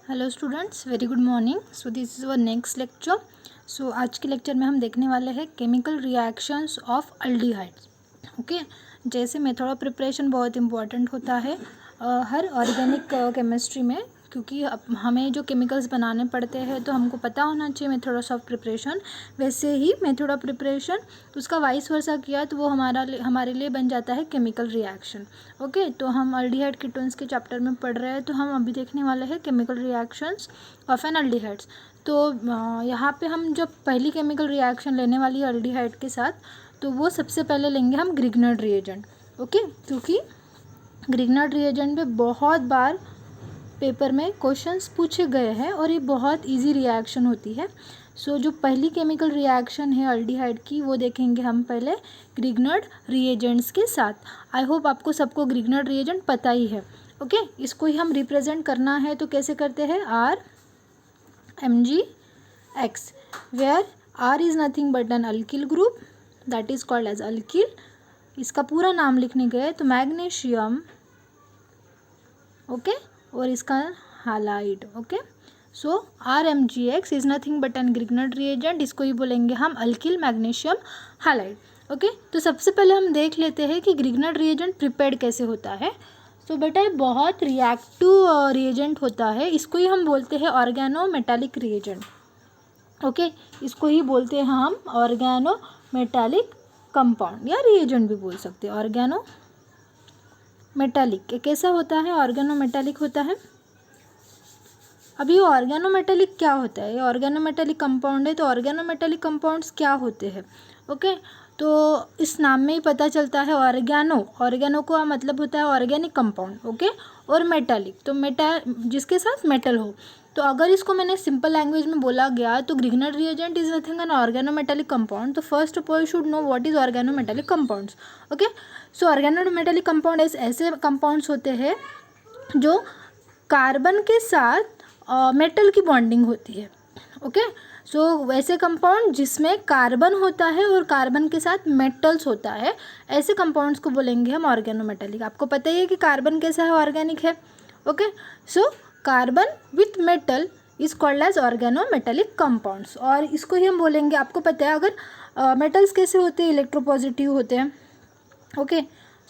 Hello students, very good morning. So this is our next lecture. सो आज के lecture में हम देखने वाले हैं chemical reactions of aldehydes. Okay, जैसे मेथड ऑफ प्रिपरेशन बहुत इंपॉर्टेंट होता है हर ऑर्गेनिक केमिस्ट्री में, क्योंकि हमें जो केमिकल्स बनाने पड़ते हैं तो हमको पता होना चाहिए मेथड्स ऑफ प्रिपरेशन। वैसे ही मेथड ऑफ प्रिपरेशन उसका वाइस वर्सा किया तो वो हमारे लिए बन जाता है केमिकल रिएक्शन। ओके, तो हम अल्डिहाइड कीटोन्स के चैप्टर में पढ़ रहे हैं, तो हम अभी देखने वाले हैं chemical reactions of an aldehydes. तो यहाँ पे हम जब पहली केमिकल रिएक्शन लेने वाली है अल्डिहाइड के साथ, तो वो सबसे पहले लेंगे हम ग्रिग्नर्ड रिएजेंट। ओके, क्योंकि ग्रिग्नर्ड रिएजेंट में बहुत बार पेपर में क्वेश्चंस पूछे गए हैं और ये बहुत इजी रिएक्शन होती है। सो जो पहली केमिकल रिएक्शन है अल्डिहाइड की, वो देखेंगे हम पहले ग्रिग्नर्ड रिएजेंट्स के साथ। आई होप आपको सबको ग्रिग्नर्ड रिएजेंट पता ही है। ओके, इसको ही हम रिप्रेजेंट करना है तो कैसे करते हैं, RMgX, where R is nothing but an alkyl group that is called as alkyl. इसका पूरा नाम लिखने गए तो मैग्नीशियम, ओके, और इसका halide. Okay, so RMgX is nothing but an Grignard reagent, इसको ही बोलेंगे हम अल्किल मैग्नीशियम हालाइड। ओके, तो सबसे पहले हम देख लेते हैं कि ग्रिग्नर्ड रिएजेंट प्रिपेयर्ड कैसे होता है। सो बेटा ये बहुत रिएक्टिव रिएजेंट होता है, इसको ही हम बोलते हैं ऑर्गेनो मेटालिक रिएजेंट। ओके, इसको ही बोलते हैं हम ऑर्गेनो मेटालिक कंपाउंड या रिएजेंट भी बोल सकते हैं। ऑर्गेनो मेटालिक कैसा होता है, ऑर्गेनो मेटालिक होता है। अभी ये ऑर्गेनो मेटालिक क्या होता है, ये ऑर्गेनो मेटालिक कंपाउंड है, तो ऑर्गेनो मेटालिक कंपाउंड्स क्या होते हैं। ओके, तो इस नाम में ही पता चलता है ऑर्गेनो का मतलब होता है ऑर्गेनिक कंपाउंड। ओके, और मेटालिक तो जिसके साथ मेटल हो। तो अगर इसको मैंने सिंपल लैंग्वेज में बोला गया तो Grignard reagent is nothing an organometallic compound. तो first of all should know what is organometallic compounds. Okay, so organometallic compound ऐसे कंपाउंड्स होते हैं जो कार्बन के साथ मेटल की बॉन्डिंग होती है। ओके, सो वैसे कंपाउंड जिसमें कार्बन होता है और कार्बन के साथ मेटल्स होता है, ऐसे कंपाउंड्स को बोलेंगे हम ऑर्गेनोमेटालिक। आपको पता ही है कि कार्बन कैसा है, ऑर्गेनिक है। Okay, so carbon with metal is called as organometallic compounds. और इसको ही हम बोलेंगे, आपको पता है अगर मेटल्स कैसे होते हैं, इलेक्ट्रोपॉजिटिव होते हैं। ओके,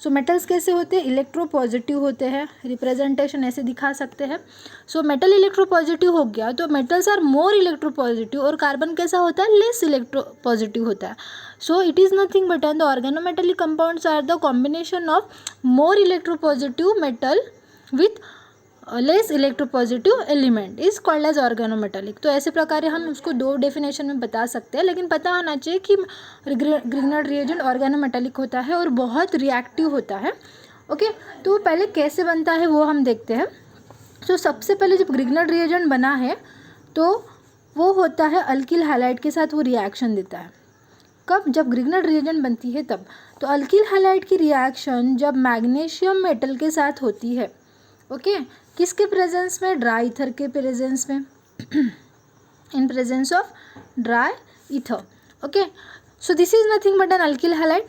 सो मेटल्स कैसे होते हैं, इलेक्ट्रोपॉजिटिव होते हैं। रिप्रेजेंटेशन ऐसे दिखा सकते हैं। सो मेटल इलेक्ट्रोपॉजिटिव हो गया तो मेटल्स आर मोर इलेक्ट्रोपॉजिटिव, और कार्बन कैसा होता है, लेस इलेक्ट्रोपॉजिटिव होता है। So it is nothing but an the organometallic compounds are the combination of more electropositive metal with less electropositive element is called as organometallic. तो ऐसे प्रकार हम उसको दो डेफिनेशन में बता सकते हैं, लेकिन पता होना चाहिए कि ग्रिग्नर्ड रिएजेंट ऑर्गेनोमेटालिक होता है और बहुत रिएक्टिव होता है। ओके, तो पहले कैसे बनता है वो हम देखते हैं। तो सबसे पहले जब ग्रिग्नर्ड रिएजेंट बना है तो वो होता है अल्किल हैलाइड के साथ, वो रिएक्शन देता है। कब, जब ग्रिग्नर्ड रिएजेंट बनती है तब। तो अल्किल हैलाइड की रिएक्शन जब मैग्नीशियम मेटल के साथ होती है, ओके, किसके प्रेजेंस में, ड्राई ईथर के प्रेजेंस में, in presence of dry ether. Okay, so this is nothing but an alkyl halide.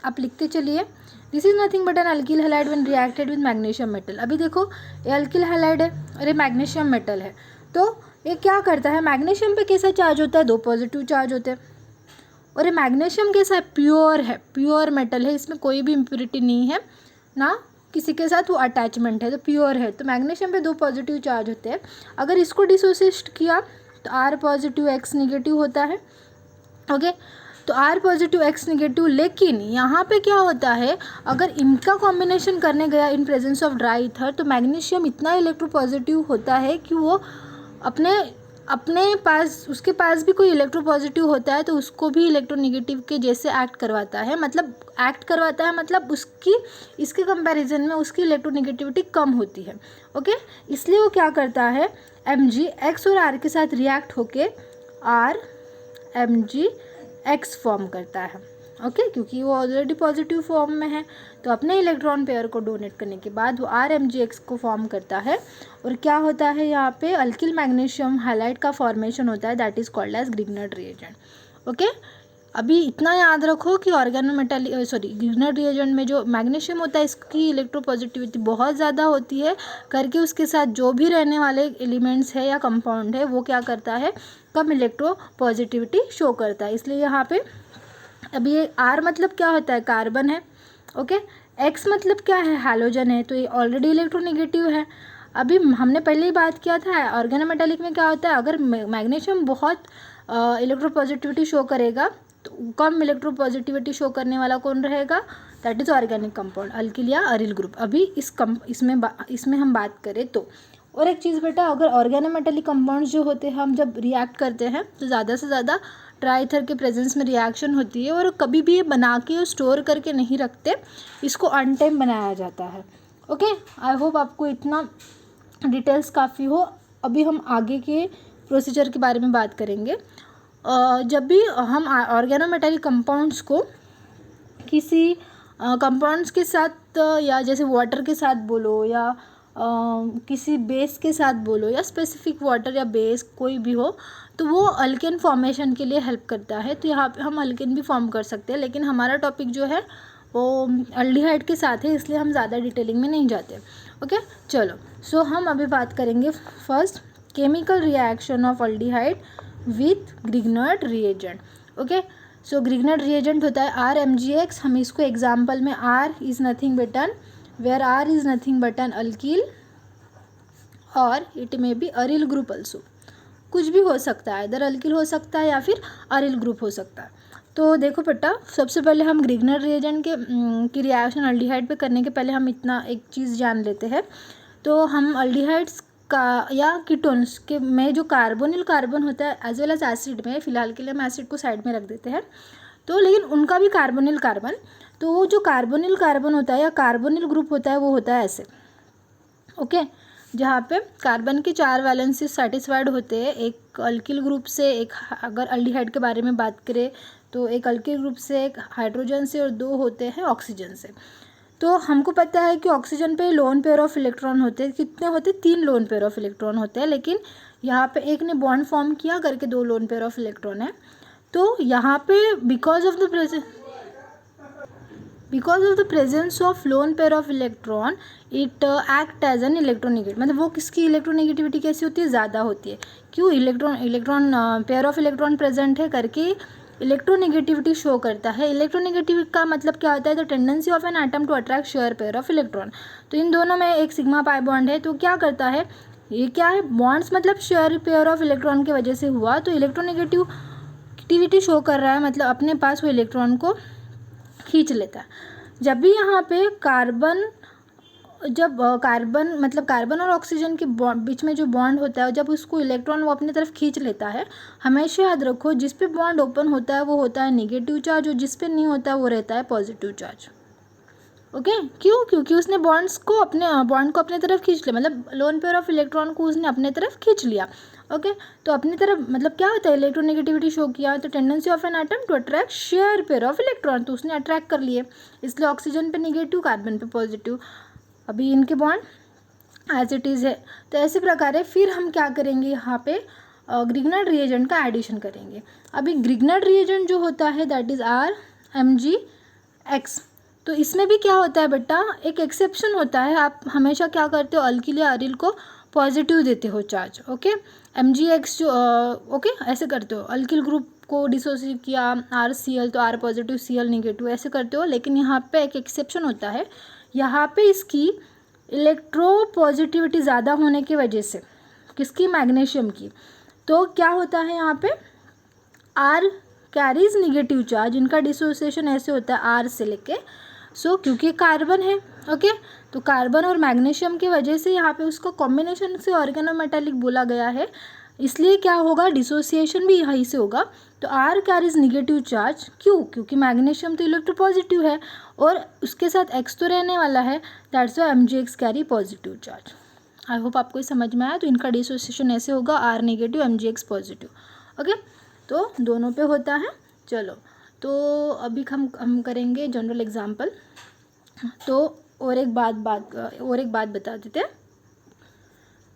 आप लिखते चलिए, this is nothing but an alkyl halide when reacted with magnesium metal. अभी देखो ये अल्किल हैलाइड है और ये मैग्नीशियम मेटल है, तो ये क्या करता है, मैग्नीशियम पे कैसा चार्ज होता है, 2 पॉजिटिव चार्ज होते हैं। और ये मैग्नीशियम कैसा है, प्योर है, प्योर मेटल है, इसमें कोई भी इम्प्योरिटी नहीं है ना, किसी के साथ वो अटैचमेंट है, तो प्योर है। तो मैग्नीशियम पे 2 पॉजिटिव चार्ज होते हैं। अगर इसको डिसोसिएट किया तो R पॉजिटिव X निगेटिव होता है। ओके, तो R पॉजिटिव X निगेटिव, लेकिन यहाँ पे क्या होता है, अगर इनका कॉम्बिनेशन करने गया इन प्रेजेंस ऑफ ड्राई ईथर तो मैग्नीशियम इतना इलेक्ट्रोपॉजिटिव होता है कि वो अपने पास, उसके पास भी कोई इलेक्ट्रोपॉजिटिव होता है तो उसको भी इलेक्ट्रोनेगेटिव के जैसे एक्ट करवाता है, मतलब उसकी, इसके कंपैरिजन में उसकी इलेक्ट्रोनेगेटिविटी कम होती है। ओके, इसलिए वो क्या करता है, Mgx और R के साथ रिएक्ट होके RMgX फॉर्म करता है। ओके, क्योंकि वो ऑलरेडी पॉजिटिव फॉर्म में है, तो अपने इलेक्ट्रॉन पेयर को डोनेट करने के बाद वो RMgX को फॉर्म करता है। और क्या होता है, यहाँ पे अल्किल मैग्नीशियम हैलाइड का फॉर्मेशन होता है, that is called as Grignard reagent. Okay, अभी इतना याद रखो कि ग्रिग्नर रिएजेंट में जो मैग्नीशियम होता है इसकी इलेक्ट्रोपॉजिटिविटी बहुत ज़्यादा होती है करके उसके साथ जो भी रहने वाले एलिमेंट्स है या कंपाउंड है वो क्या करता है, कम इलेक्ट्रोपॉजिटिविटी शो करता है। इसलिए यहाँ पे अभी ये R मतलब क्या होता है, कार्बन है। ओके, X मतलब क्या है, हैलोजन है, तो ये ऑलरेडी इलेक्ट्रोनेगेटिव है। अभी हमने पहले ही बात किया था ऑर्गेनोमेटालिक में क्या होता है, अगर मैग्नीशियम बहुत इलेक्ट्रोपॉजिटिविटी शो करेगा तो कम इलेक्ट्रोपॉजिटिविटी शो करने वाला कौन रहेगा, that is organic compound, alkyl या अरिल ग्रुप। अभी इसमें हम बात करें तो और एक चीज़ बेटा, अगर ऑर्गेनोमेटालिक कंपाउंड्स जो होते हैं हम जब रिएक्ट करते हैं तो ज़्यादा से ज़्यादा ट्राईथर के प्रेजेंस में रिएक्शन होती है और कभी भी ये बना के और स्टोर करके नहीं रखते, इसको अनटाइम बनाया जाता है। ओके, आई होप आपको इतना डिटेल्स काफ़ी हो। अभी हम आगे के प्रोसीजर के बारे में बात करेंगे। जब भी हम ऑर्गेनोमेटालिक कंपाउंड्स को किसी कंपाउंड्स के साथ या जैसे वाटर के साथ बोलो या किसी बेस के साथ बोलो या स्पेसिफिक वाटर या बेस कोई भी हो, तो वो अल्केन फॉर्मेशन के लिए हेल्प करता है। तो यहाँ पे हम अल्केन भी फॉर्म कर सकते हैं, लेकिन हमारा टॉपिक जो है वो अल्डिहाइड के साथ है, इसलिए हम ज़्यादा डिटेलिंग में नहीं जाते। ओके, चलो, सो हम अभी बात करेंगे first chemical reaction of aldehyde with Grignard reagent. Okay, so Grignard reagent होता है RMgX। हम इसको एग्जाम्पल में R is nothing but an, where R is nothing but an alkyl और it may be aryl group also, कुछ भी हो सकता है, इधर अल्किल हो सकता है या फिर अरिल ग्रुप हो सकता है। तो देखो बेटा, सबसे पहले हम ग्रिग्नर रिएजेंट की रिएक्शन अल्डिहाइड पे करने के पहले हम इतना एक चीज़ जान लेते हैं। तो हम अल्डिहाइड्स का या कीटोन्स के में जो कार्बोनिल कार्बन होता है एज वेल एज एसिड में, फिलहाल के लिए हम एसिड को साइड में रख देते हैं, तो लेकिन उनका भी कार्बोनिल कार्बन, तो वो जो कार्बोनिल कार्बन होता है या कार्बोनिल ग्रुप होता है वो होता है ऐसे। ओके, जहाँ पे कार्बन के 4 वैलेंसीज सेटिस्फाइड होते हैं, एक अल्किल ग्रुप से, एक अगर अल्डिहाइड के बारे में बात करें तो एक अल्किल ग्रुप से, एक हाइड्रोजन से और 2 होते हैं ऑक्सीजन से। तो हमको पता है कि ऑक्सीजन पे लोन पेयर ऑफ इलेक्ट्रॉन होते हैं, कितने होते हैं, 3 लोन पेयर ऑफ इलेक्ट्रॉन होते हैं, लेकिन यहाँ पे एक ने बॉन्ड फॉर्म किया करके 2 लोन पेयर ऑफ इलेक्ट्रॉन है। तो यहाँ पे because of the presence of lone pair of electron it act as an electronegative, मतलब वो किसकी इलेक्ट्रोनेगेटिविटी कैसी होती है, ज़्यादा होती है। क्यों, electron pair of electron present है करके इलेक्ट्रोनेगेटिविटी शो करता है। इलेक्ट्रोनेगेटिव का मतलब क्या होता है, the tendency of an atom to attract share pair of electron. तो इन दोनों में एक सिग्मा पाई बॉन्ड है, तो क्या करता है, ये क्या है, बॉन्ड्स मतलब शेयर पेयर ऑफ इलेक्ट्रॉन की वजह से हुआ, तो इलेक्ट्रोनेगेटिविटी शो कर रहा है, मतलब अपने पास वो इलेक्ट्रॉन को खींच लेता है। जब भी यहाँ पे कार्बन और ऑक्सीजन के बीच में जो बॉन्ड होता है, जब उसको इलेक्ट्रॉन वो अपनी तरफ खींच लेता है, हमेशा याद रखो जिस पे बॉन्ड ओपन होता है वो होता है नेगेटिव चार्ज और जिस पे नहीं होता है वो रहता है पॉजिटिव चार्ज। ओके, क्यों, क्योंकि उसने बॉन्ड को अपने तरफ खींच लिया, मतलब लोन पेयर ऑफ इलेक्ट्रॉन को उसने अपने तरफ खींच लिया। ओके, तो अपनी तरफ मतलब क्या होता है, इलेक्ट्रोनेगेटिविटी शो किया, तो tendency of an atom to attract share pair of electron, तो उसने अट्रैक्ट कर लिए, इसलिए ऑक्सीजन पे नेगेटिव, कार्बन पे पॉजिटिव। अभी इनके बॉन्ड एज इट इज़ है। तो ऐसे प्रकार है। फिर हम क्या करेंगे, यहाँ पे ग्रिग्नर्ड रिएजेंट का एडिशन करेंगे। अभी ग्रिग्नर्ड रिएजेंट जो होता है दैट इज़ RMgX। तो इसमें भी क्या होता है बेटा, एक एक्सेप्शन होता है, आप हमेशा क्या करते हो, अल्किल या अरिल को पॉजिटिव देते हो चार्ज। ओके, MgX जो ओके ऐसे करते हो, अल्किल ग्रुप को डिसोसिएट किया RCl तो R पॉजिटिव Cl नेगेटिव ऐसे करते हो, लेकिन यहाँ पे एक एक्सेप्शन होता है, यहाँ पे इसकी इलेक्ट्रोपॉजिटिविटी ज़्यादा होने की वजह से, किसकी, मैग्नीशियम की, तो क्या होता है यहाँ पे R कैरीज निगेटिव चार्ज, इनका डिसोसिएशन ऐसे होता है R से लेके क्योंकि कार्बन है। ओके, तो कार्बन और मैग्नीशियम की वजह से यहाँ पे उसको कॉम्बिनेशन से ऑर्गेनोमेटालिक बोला गया है, इसलिए क्या होगा, डिसोसिएशन भी यहीं से होगा। तो R कैरीज निगेटिव चार्ज, क्यों, क्योंकि मैग्नीशियम तो इलेक्ट्रोपॉजिटिव है और उसके साथ X तो रहने वाला है, that's why MgX carry positive charge. I hope आपको समझ में आया। तो इनका डिसोसिएशन ऐसे होगा, R negative MgX positive. Okay, तो दोनों पे होता है। चलो, तो अभी हम करेंगे जनरल एग्जाम्पल। तो और एक बात बता देते हैं।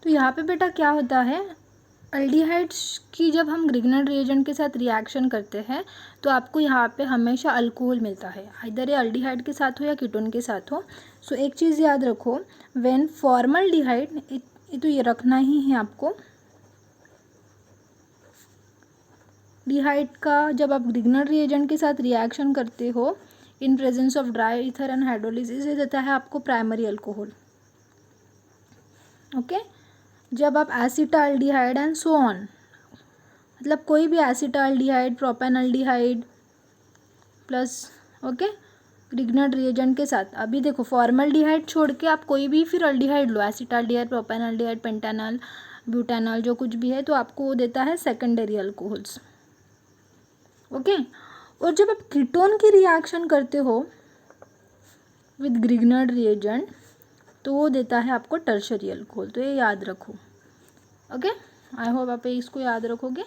तो यहाँ पे बेटा क्या होता है, एल्डिहाइड्स की जब हम ग्रिग्नर्ड रिएजेंट के साथ रिएक्शन करते हैं तो आपको यहाँ पे हमेशा अल्कोहल मिलता है, इधर ये एल्डिहाइड के साथ हो या कीटोन के साथ हो। सो एक चीज़ याद रखो, व्हेन फॉर्मल्डिहाइड, ये तो ये रखना ही है आपको, डिहाइड का जब आप ग्रिग्नर्ड रिएजेंट के साथ रिएक्शन करते हो इन presence of dry ether and hydrolysis, ये देता है आपको प्राइमरी अल्कोहल। ओके, जब आप एसिटाल्डिहाइड एंड सो ऑन, मतलब कोई भी acetaldehyde, propanaldehyde plus okay Grignard reagent के साथ, अभी देखो फॉर्मल्डिहाइड छोड़ के आप कोई भी फिर अल्डिहाइड लो, एसिटाल्डिहाइड, प्रोपेनल्डिहाइड, पेंटानल, ब्यूटानल, जो कुछ भी है, तो आपको वो देता है सेकेंडरी अल्कोहल्स। ओके, और जब आप कीटोन की रिएक्शन करते हो विद ग्रिग्नर्ड रिएजेंट तो वो देता है आपको टर्शरी अल्कोहल, तो ये याद रखो। ओके, आई होप आप इसको याद रखोगे।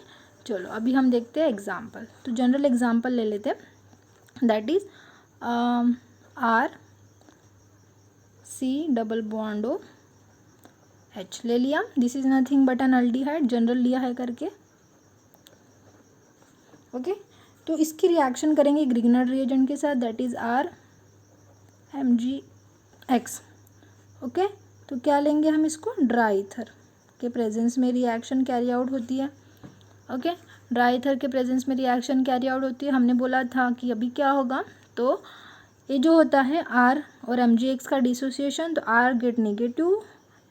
चलो अभी हम देखते हैं एग्जाम्पल, तो जनरल एग्जाम्पल ले लेते हैं, that is R C double bond O H ले लिया, this is nothing but an aldehyde, general लिया है करके। ओके, तो इसकी रिएक्शन करेंगे ग्रिग्नर्ड रिएजेंट के साथ, that is R M G X. Okay, तो क्या लेंगे हम इसको, ड्राई ईथर के प्रेजेंस में रिएक्शन कैरी आउट होती है। ओके, ड्राई ईथर के प्रेजेंस में रिएक्शन कैरी आउट होती है। हमने बोला था कि अभी क्या होगा, तो ये जो होता है आर और एम जी एक्स का डिसोसिएशन, तो R get negative,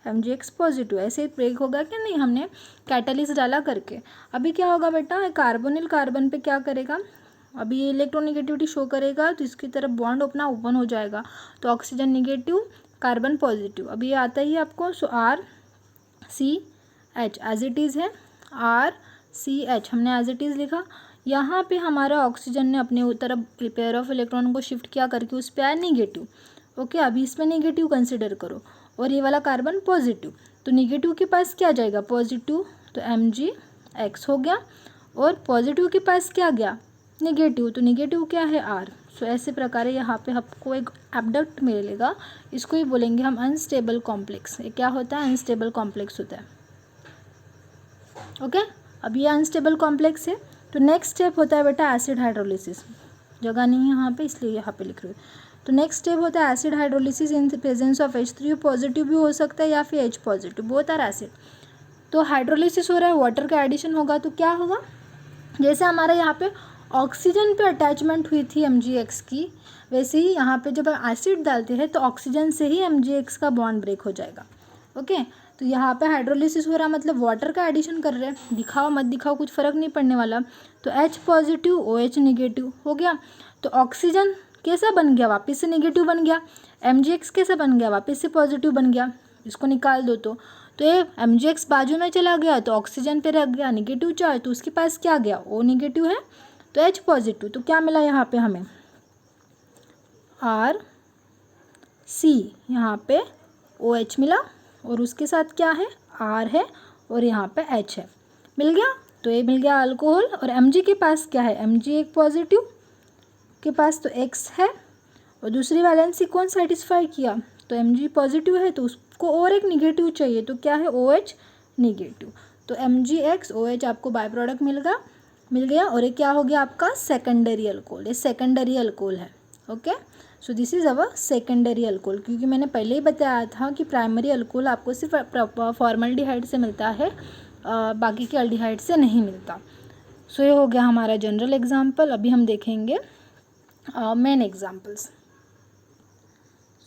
M G X positive, ऐसे ब्रेक होगा क्या, नहीं, हमने कैटलिस्ट डाला करके। अभी क्या होगा बेटा, कार्बोनिल कार्बन पे क्या करेगा, अभी ये इलेक्ट्रोनेगेटिविटी शो करेगा, तो इसकी तरफ बॉन्ड अपना ओपन हो जाएगा, तो ऑक्सीजन नेगेटिव, कार्बन पॉजिटिव। अभी ये आता ही आपको, so R C H as it is है, आर सी एच हमने एज इट इज़ लिखा। यहाँ पे हमारा ऑक्सीजन ने अपने तरफ पेयर ऑफ इलेक्ट्रॉन को शिफ्ट किया करके उस पर आया नेगेटिव। ओके, अभी इसमें नेगेटिव कंसिडर करो, और ये वाला कार्बन पॉजिटिव, तो नेगेटिव के पास क्या जाएगा, पॉजिटिव, तो एम जी एक्स हो गया, और पॉजिटिव के पास क्या गया, नेगेटिव, तो नेगेटिव क्या है, आर। सो ऐसे प्रकार यहाँ पे आपको एक एब्डक्ट मिलेगा, इसको ही बोलेंगे हम अनस्टेबल कॉम्प्लेक्स। ये क्या होता है, अनस्टेबल कॉम्प्लेक्स होता है। ओके, अब ये अनस्टेबल कॉम्प्लेक्स है, तो नेक्स्ट स्टेप होता है बेटा एसिड हाइड्रोलिसिस, जगह नहीं है यहाँ पे इसलिए यहाँ पे लिख रही हूँ। तो नेक्स्ट स्टेप होता है acid hydrolysis in presence of H3O positive भी हो सकता है या फिर H positive, both are acid. तो हाइड्रोलिसिस हो रहा है, वाटर का एडिशन होगा, तो क्या होगा, जैसे हमारा यहाँ पे ऑक्सीजन पे अटैचमेंट हुई थी MgX की, वैसे ही यहाँ पे जब एसिड डालते हैं तो ऑक्सीजन से ही MgX का बॉन्ड ब्रेक हो जाएगा। ओके, तो यहाँ पे हाइड्रोलिसिस हो रहा मतलब वाटर का एडिशन कर रहे हैं, दिखाओ मत दिखाओ कुछ फ़र्क नहीं पड़ने वाला। तो H पॉजिटिव OH नेगेटिव हो गया, तो ऑक्सीजन कैसा बन गया, वापस से नेगेटिव बन गया, MgX कैसा बन गया, वापस से पॉजिटिव बन गया, इसको निकाल दो तो ये MgX बाजू में चला गया, तो ऑक्सीजन पे रख गया नेगेटिव चार्ज, तो उसके पास क्या गया, O नेगेटिव है, तो H पॉजिटिव, तो क्या मिला यहाँ पे हमें, आर सी, यहाँ पे OH मिला, और उसके साथ क्या है, R है, और यहाँ पे H है, मिल गया, तो ये मिल गया अल्कोहल। और Mg के पास क्या है, Mg एक पॉजिटिव के पास तो X है, और दूसरी वैलेंसी कौन सेटिस्फाई किया, तो Mg पॉजिटिव है, तो उसको और एक निगेटिव चाहिए, तो क्या है, OH नेगेटिव, तो MgX OH आपको बाय प्रोडक्ट मिल गया, और ये क्या हो गया आपका सेकेंडरी अल्कोहल, ये सेकेंडरी अल्कोहल है। Okay, so this is our secondary alcohol, क्योंकि मैंने पहले ही बताया था कि प्राइमरी अल्कोहल आपको सिर्फ फॉर्मल्डिहाइड से मिलता है, बाकी के अल्डिहाइड से नहीं मिलता। सो ये हो गया हमारा जनरल एग्जाम्पल। अभी हम देखेंगे मेन एग्जाम्पल्स।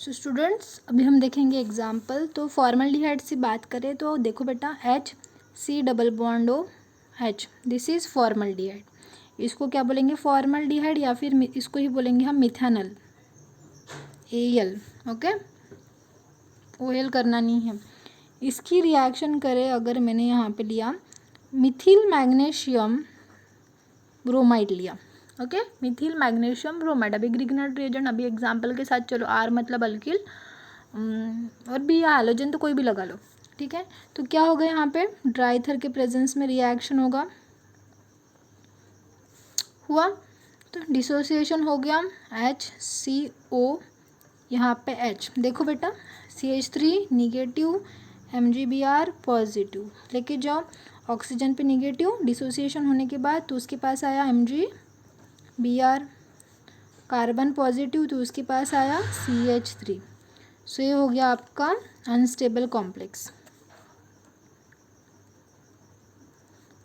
सो स्टूडेंट्स अभी हम देखेंगे एग्जाम्पल। तो फॉर्मल्डिहाइड से बात करें तो देखो बेटा, HC double bond OH, this is formaldehyde. इसको क्या बोलेंगे, फॉर्मल्डिहाइड, या फिर इसको ही बोलेंगे हम मिथेनॉल, AL। ओके, OL करना नहीं है। इसकी रिएक्शन करें अगर मैंने यहाँ पे लिया मिथिल मैग्नीशियम ब्रोमाइड लिया, ओके, मिथिल मैग्नीशियम ब्रोमाइड, अभी ग्रिग्नर्ड रिएजेंट, अभी एग्जाम्पल के साथ चलो, R मतलब अल्किल, और भी हैलोजन तो कोई भी लगा लो, ठीक है। तो क्या होगा, यहाँ पे ड्राई ईथर के प्रेजेंस में रिएक्शन हुआ, तो डिसोसिएशन हो गया, HCO, यहाँ पे H, देखो बेटा CH3 निगेटिव, MgBr पॉजिटिव, लेके जाओ, ऑक्सीजन पे निगेटिव, डिसोसिएशन होने के बाद तो उसके पास आया MgBr, कार्बन पॉजिटिव तो उसके पास आया CH3। सो ये हो गया आपका अनस्टेबल कॉम्प्लेक्स,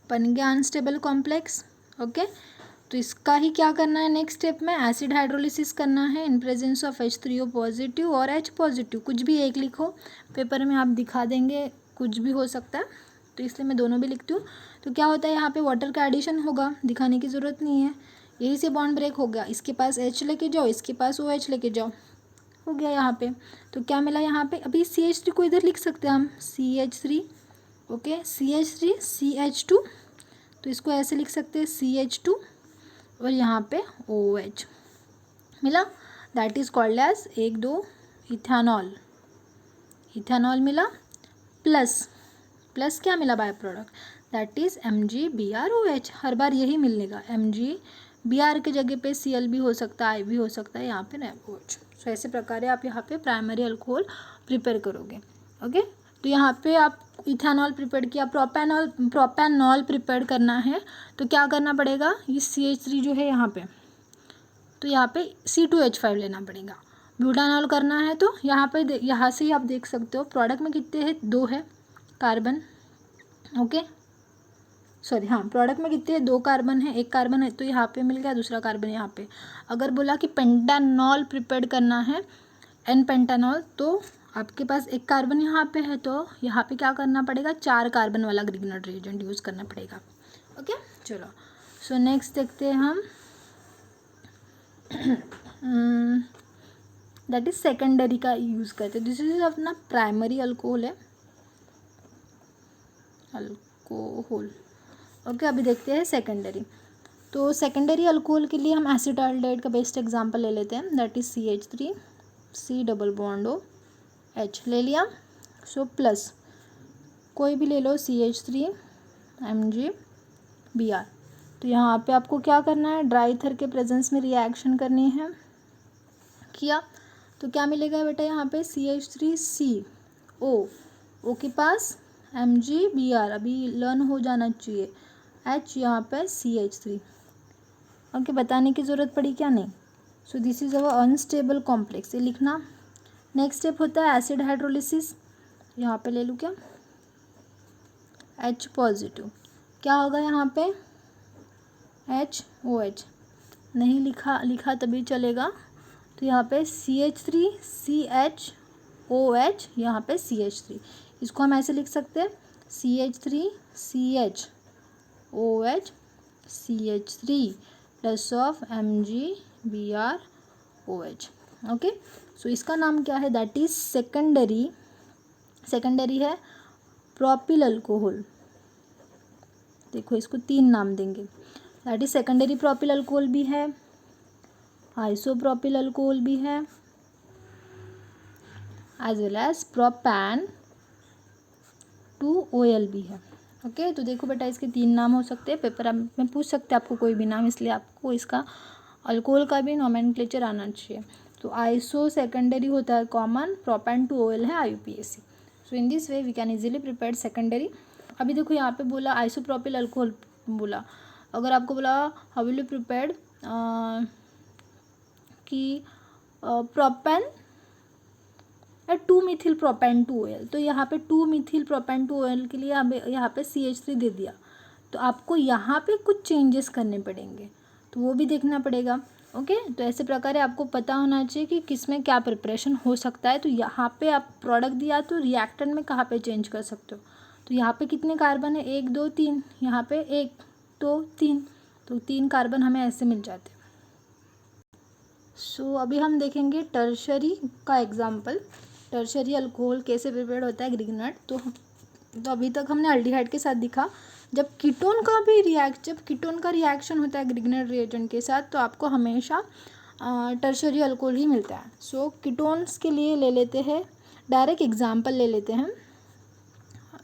बन गया अनस्टेबल कॉम्प्लेक्स। ओके, तो इसका ही क्या करना है नेक्स्ट स्टेप में, एसिड हाइड्रोलिसिस करना है इन प्रेजेंस ऑफ H3O पॉजिटिव और H पॉजिटिव, कुछ भी एक लिखो, पेपर में आप दिखा देंगे कुछ भी हो सकता है, तो इसलिए मैं दोनों भी लिखती हूँ। तो क्या होता है यहाँ पे वाटर का एडिशन होगा, दिखाने की ज़रूरत नहीं है, यही से बॉन्ड ब्रेक हो गया, इसके पास H लेके जाओ, इसके पास OH लेके जाओ, हो गया यहाँ पे। तो क्या मिला यहाँ पे, अभी CH3 को इधर लिख सकते हैं हम, CH3, ओके, CH3 CH2, तो इसको ऐसे लिख सकते हैं CH2 और यहाँ पे OH मिला, that is called as 1,2 ethanol, ethanol मिला, प्लस क्या मिला by product, that is MgBrOH। हर बार यही मिलेगा, MgBr के जगह पे Cl भी हो सकता है, I भी हो सकता है, यहाँ पे OH। सो ऐसे प्रकार आप यहाँ पे प्राइमरी अल्कोहल प्रिपेयर करोगे। ओके, तो यहाँ पे आप इथेनॉल प्रिपेयर किया, प्रोपैनॉल प्रिपेयर करना है तो क्या करना पड़ेगा, ये CH3 जो है यहाँ पे, तो यहाँ पे C2H5 लेना पड़ेगा। ब्यूटानॉल करना है तो यहाँ पे यहाँ से ही आप देख सकते हो प्रोडक्ट में कितने हैं, 2 है कार्बन, ओके सॉरी हाँ, प्रोडक्ट में कितने हैं, 2 कार्बन है, 1 कार्बन है तो यहाँ पे मिल गया, दूसरा कार्बन यहाँ पे। अगर बोला कि पेंटानॉल प्रिपेयर करना है, एन पेंटानॉल, तो आपके पास 1 कार्बन यहाँ पे है तो यहाँ पे क्या करना पड़ेगा, 4 कार्बन वाला ग्रिग्नर्ड रिएजेंट यूज़ करना पड़ेगा। ओके चलो, सो नेक्स्ट देखते हैं हम, दैट इज सेकेंडरी का यूज़ करते हैं, दिस इज अपना प्राइमरी अल्कोहल है, अल्कोहल। ओके, अभी देखते हैं सेकेंडरी। तो सेकेंडरी अल्कोहल के लिए हम एसिटाल्डेहाइड का बेस्ट एग्जांपल ले लेते हैं, that is CH3 C double bond OH ले लिया। सो प्लस कोई भी ले लो, CH3 MgBr, तो यहाँ पे आपको क्या करना है, ड्राई ईथर के प्रेजेंस में रिएक्शन करनी है, किया तो क्या मिलेगा बेटा, यहाँ पे CH3CO, O के पास MgBr, अभी लर्न हो जाना चाहिए, H यहाँ पे CH3। ओके, बताने की ज़रूरत पड़ी क्या, नहीं। सो this is our unstable complex, ये लिखना। नेक्स्ट स्टेप होता है एसिड हाइड्रोलिसिस, यहाँ पे ले लूँ क्या, H पॉजिटिव, क्या होगा यहाँ पे HOH, नहीं लिखा तभी चलेगा, तो यहाँ पे CH3 CHOH, यहाँ पे CH3, इसको हम ऐसे लिख सकते हैं CH3 CHOH CH3 plus of MgBrOH। Okay, so इसका नाम क्या है, दैट इज सेकेंडरी है प्रोपिल अल्कोहल। देखो इसको 3 नाम देंगे, that is secondary propyl alcohol भी है, आइसोप्रोपिल अल्कोहल भी है, as well as propane to OL भी है। ओके, तो देखो बेटा इसके 3 नाम हो सकते हैं, पेपर में पूछ सकते हैं आपको कोई भी नाम, इसलिए आपको इसका अल्कोहल का भी नोमेनक्लेचर आना चाहिए। तो आइसो सेकेंडरी होता है कॉमन, प्रोपैन टू OL है IUPAC। So in this way we can easily prepare secondary. अभी देखो यहाँ पे बोला आइसोप्रोपिल अल्कोहल बोला, अगर आपको बोला हाउ विल यू प्रिपेयर कि प्रोपैन 2-मिथिल प्रोपैन टू OL, तो यहाँ पे 2-मिथिल प्रोपैन टू OL के लिए यहाँ पे CH3 दे दिया, तो आपको यहाँ पे कुछ चेंजेस करने पड़ेंगे, तो वो भी देखना पड़ेगा। ओके, तो ऐसे प्रकार आपको पता होना चाहिए कि किस में क्या प्रिपरेशन हो सकता है। तो यहाँ पे आप प्रोडक्ट दिया तो रिएक्टेंट में कहाँ पे चेंज कर सकते हो, तो यहाँ पे कितने कार्बन है, 1 2 3, यहाँ पे 1 2 3, तो 3 कार्बन हमें ऐसे मिल जाते हैं। सो अभी हम देखेंगे टर्शरी का एग्जाम्पल, टर्शरी अल्कोहल कैसे प्रिपेयर होता है ग्रिग्नर्ड। तो अभी तक हमने अल्डिहाइड के साथ दिखा, जब कीटोन का रिएक्शन होता है ग्रिग्नर्ड रिएजेंट के साथ तो आपको हमेशा टर्शरी अल्कोहल ही मिलता है। सो कीटोन्स के लिए ले लेते हैं, डायरेक्ट एग्जाम्पल ले लेते हैं,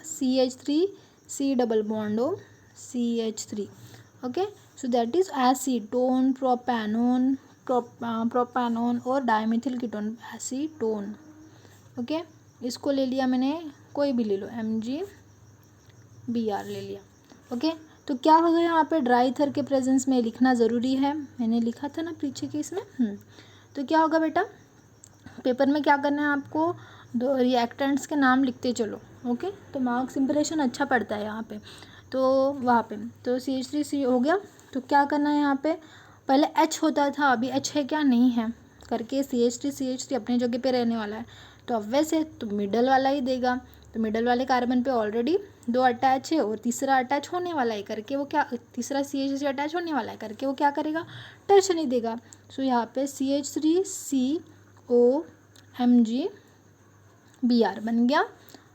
CH3 C double bond O CH3। Okay, so that is acetone, propanone और डायमिथिल कीटोन एसीटोन। ओके, इसको ले लिया मैंने, कोई भी ले लो, MgBr ले लिया। ओके, तो क्या होगा यहाँ पे ड्राई ईथर के प्रेजेंस में लिखना ज़रूरी है, मैंने लिखा था ना पीछे के इसमें। तो क्या होगा बेटा, पेपर में क्या करना है आपको, दो रिएक्टेंट्स के नाम लिखते चलो। ओके, तो मार्क्स इंप्रेशन अच्छा पड़ता है यहाँ पे, तो वहाँ पे तो CH3 हो गया। तो क्या करना है यहाँ पे, पहले H होता था, अभी H है क्या, नहीं है करके CH3 अपनी जगह पे रहने वाला है, तो अब वैसे तो मिडल वाला ही देगा। तो मिडल वाले कार्बन पे ऑलरेडी 2 अटैच है और तीसरा अटैच होने वाला है करके वो क्या, तीसरा CH3 अटैच होने वाला है करके वो क्या करेगा, टर्शरी देगा। सो यहाँ पे CH3COMgBr बन गया,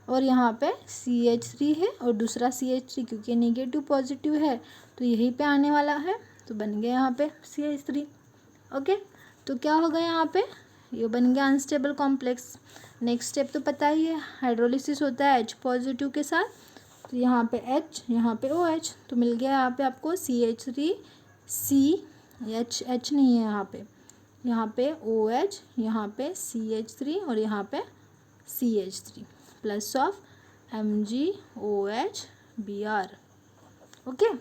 और यहाँ पे CH3 है और दूसरा CH3 क्योंकि नेगेटिव पॉजिटिव है तो यहीं पे आने वाला है, तो बन गया यहाँ पे CH3। ओके, तो क्या होगा यहाँ पे, ये बन गया अनस्टेबल कॉम्प्लेक्स। नेक्स्ट स्टेप तो पता ही है, हाइड्रोलिसिस होता है H पॉजिटिव के साथ, तो यहाँ पे H, यहाँ पे OH, तो मिल गया यहाँ पे आपको CH3CH नहीं है यहाँ पे OH, यहाँ पे CH3 और यहाँ पे CH3 plus of MgOHBr। Okay,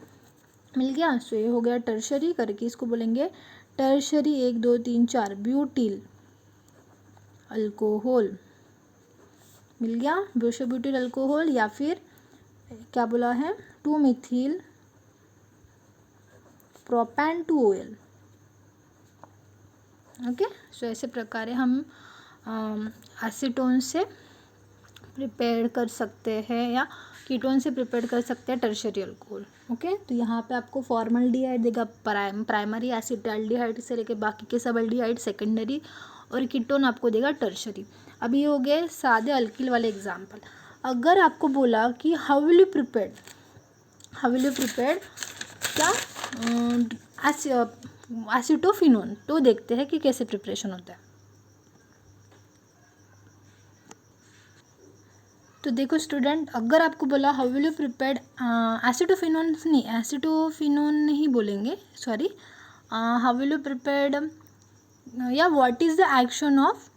मिल गया। सो ये हो गया टर्शरी करके, इसको बोलेंगे टर्शरी 1 2 3 4 ब्यूटिल अल्कोहल, मिल गया ब्यूटिल अल्कोहल, या फिर क्या बोला है 2 मिथिल प्रोपेन 2 OL। ओके, सो ऐसे प्रकार हम एसीटोन से प्रिपेयर कर सकते हैं या कीटोन से प्रिपेयर कर सकते हैं टर्शरी अल्कोहल। ओके, तो यहाँ पे आपको फॉर्मल्डिहाइड देगा, प्राइमरी एसिटाल्डिहाइड से लेके बाकी के सब एल्डिहाइड सेकेंडरी, और कीटोन आपको देगा टर्शरी। अभी ये हो गए सादे अल्किल वाले एग्जाम्पल। अगर आपको बोला कि हाउ विल यू प्रिपेयर क्या एसिटोफिनोन, तो देखते हैं कि कैसे प्रिपरेशन होता है। तो देखो स्टूडेंट, अगर आपको बोला how will you prepare acetophenone नहीं बोलेंगे, sorry, how will you prepare या what is the action of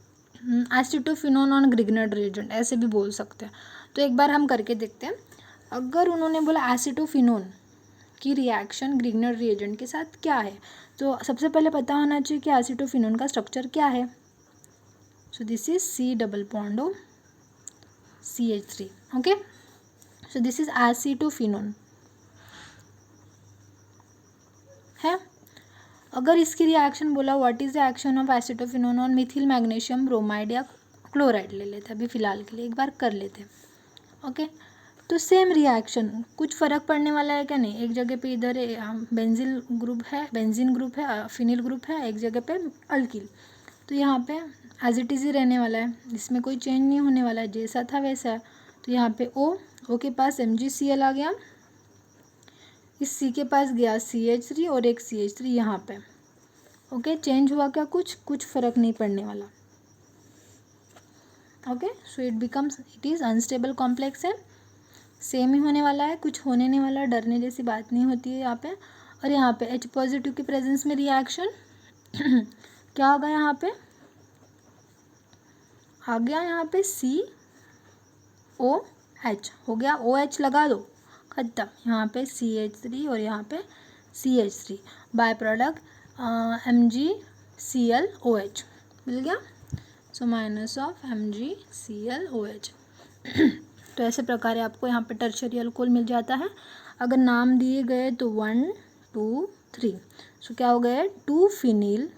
acetophenone on Grignard reagent, ऐसे भी बोल सकते हैं। तो एक बार हम करके देखते हैं। अगर उन्होंने बोला एसिटोफिनोन की रिएक्शन ग्रिग्नर्ड रिएजेंट के साथ क्या है, तो सबसे पहले पता होना चाहिए कि एसिटोफिनोन का स्ट्रक्चर क्या है। So this is C double bond of CH3। Okay, so this is acetophenone है। अगर इसकी रिएक्शन बोला what is the action of acetophenone on Mithil magnesium bromide या क्लोराइड, ले लेते हैं अभी फिलहाल के लिए, एक बार कर लेते हैं। ओके, तो सेम रिएक्शन, कुछ फ़र्क पड़ने वाला है क्या, नहीं। एक जगह पे इधर बेंजीन ग्रुप है, फिनिल ग्रुप है, एक जगह पे अल्किल, तो यहाँ पे एज इट इज़ ही रहने वाला है, इसमें कोई चेंज नहीं होने वाला है, जैसा था वैसा है। तो यहाँ पे O के पास MgCl आ गया, इस C के पास गया CH3 और एक CH3 यहाँ पे। ओके, चेंज हुआ क्या, कुछ फ़र्क नहीं पड़ने वाला। Okay, so it is unstable complex है, सेम ही होने वाला है, कुछ होने नहीं वाला, डरने जैसी बात नहीं होती है यहाँ पे। और यहाँ पे H पॉजिटिव की प्रेजेंस में रिएक्शन क्या होगा, यहाँ पे आ गया, यहाँ पे COH हो गया, OH लगा दो, खत्म। यहाँ पे CH3 और यहाँ पे CH3, बाय प्रोडक्ट MgClOH मिल गया। So minus of MgClOH। तो ऐसे प्रकार आपको यहाँ पे टर्शरी अल्कोहल मिल जाता है। अगर नाम दिए गए तो 1 2 3, सो क्या हो गए 2 फिनिल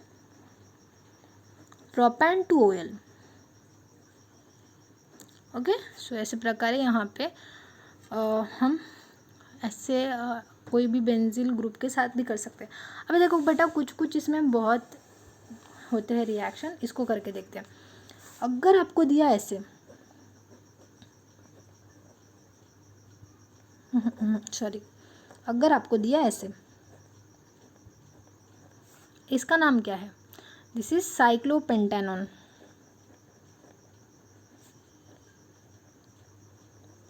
प्रोपेन 2 OL। ओके, सो ऐसे प्रकार यहाँ पे हम ऐसे कोई भी बेंजील ग्रुप के साथ भी कर सकते हैं। अभी देखो बेटा, कुछ इसमें बहुत होते हैं रिएक्शन, इसको करके देखते हैं। अगर आपको दिया ऐसे सॉरी, अगर आपको दिया ऐसे, इसका नाम क्या है, दिस इज साइक्लोपेंटेनॉन,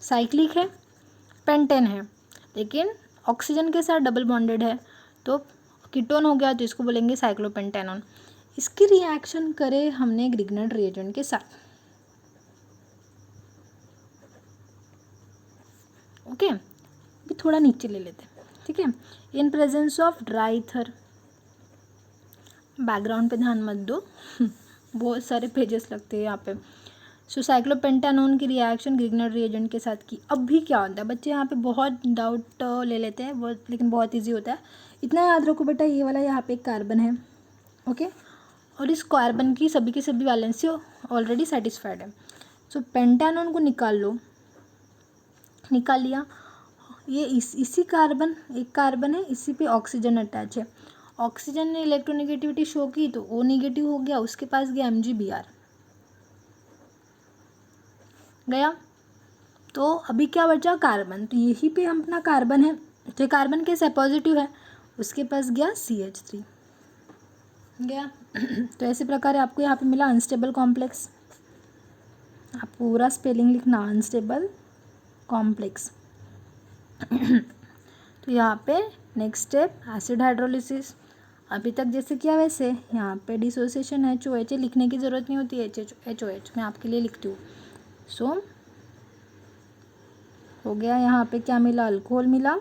साइक्लिक है, पेंटेन है, लेकिन ऑक्सीजन के साथ डबल बॉन्डेड है, तो कीटोन हो गया, तो इसको बोलेंगे साइक्लोपेंटेनॉन। इसकी रिएक्शन करें हमने ग्रिग्नर्ड रिएजेंट के साथ। ओके, भी थोड़ा नीचे ले लेते हैं, ठीक है। इन presence of dry ether, background पे ध्यान मत दो बहुत सारे पेजेस लगते हैं यहाँ पे। सो साइक्लोपेंटानोन की रिएक्शन ग्रिग्नर रिएजेंट के साथ की। अब भी क्या होता है बच्चे, यहाँ पे बहुत डाउट ले लेते हैं बहुत, लेकिन बहुत इजी होता है। इतना याद रखो बेटा, ये वाला यहाँ पे एक कार्बन है, ओके, और इस कार्बन की सभी की सभी वैलेंसी ऑलरेडी सेटिस्फाइड है। सो पेंटानोन को निकाल लो, निकाल लिया। ये इसी कार्बन, एक कार्बन है, इसी पे ऑक्सीजन अटैच है। ऑक्सीजन ने इलेक्ट्रोनेगेटिविटी शो की तो O नेगेटिव हो गया, उसके पास गया MgBr गया। तो अभी क्या बचा, कार्बन। तो यही पे हम अपना कार्बन है, तो कार्बन कैसे पॉजिटिव है, उसके पास गया CH3 गया। तो ऐसे प्रकार आपको यहाँ पे मिला अनस्टेबल कॉम्प्लेक्स। आप पूरा स्पेलिंग लिखना, अनस्टेबल कॉम्प्लेक्स। तो यहाँ पे नेक्स्ट स्टेप एसिड हाइड्रोलिसिस। अभी तक जैसे किया वैसे यहाँ पे डिसोसिएशन HOH लिखने की ज़रूरत नहीं होती है, HOH मैं आपके लिए लिखती हूँ। सो हो गया, यहाँ पे क्या मिला, अल्कोहल मिला,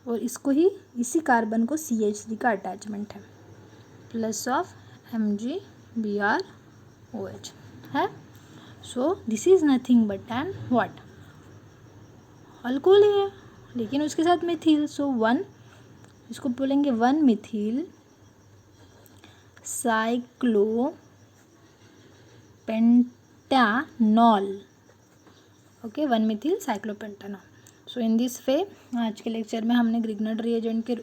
और इसको ही इसी कार्बन को CH3 का अटैचमेंट है, प्लस ऑफ MgBrOH है। So this is nothing but an what, alcohol ही है, लेकिन उसके साथ मिथिल। सो 1, इसको बोलेंगे 1 methyl cyclopentanol, okay, 1 methyl cyclopentanol. So in this way आज के लेक्चर में हमने ग्रिग्नर रिएजेंट के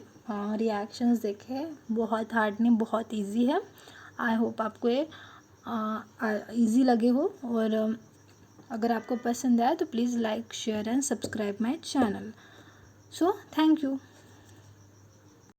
रिएक्शंस देखे। बहुत हार्ड नहीं, बहुत इजी है। आई होप आपको ये इजी लगे हो, और अगर आपको पसंद आए तो please like share and subscribe my channel. So thank you.